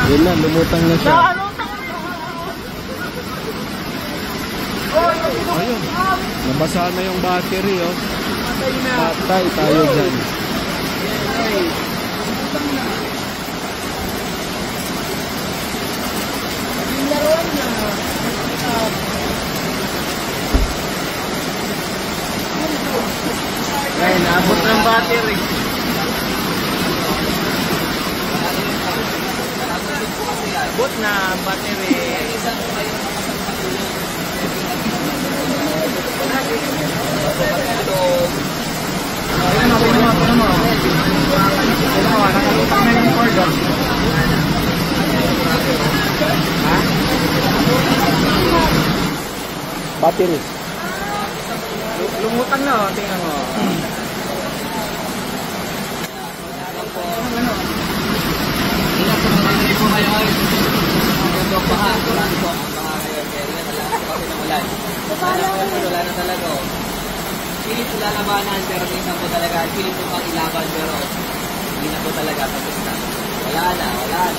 Yun na, lumutang na siya. Ayun, nabasa na yung battery, oh. Patay tayo dyan. Ay, naabot ng battery. Abot na ang battery. Battery. Lumutang na, oh. Tingnan mo. Wala na talaga. Pilit ko lalabanan pero minsan po talaga pilit ko pang ilaban pero hindi na po talaga tapos na. Wala na. Yan,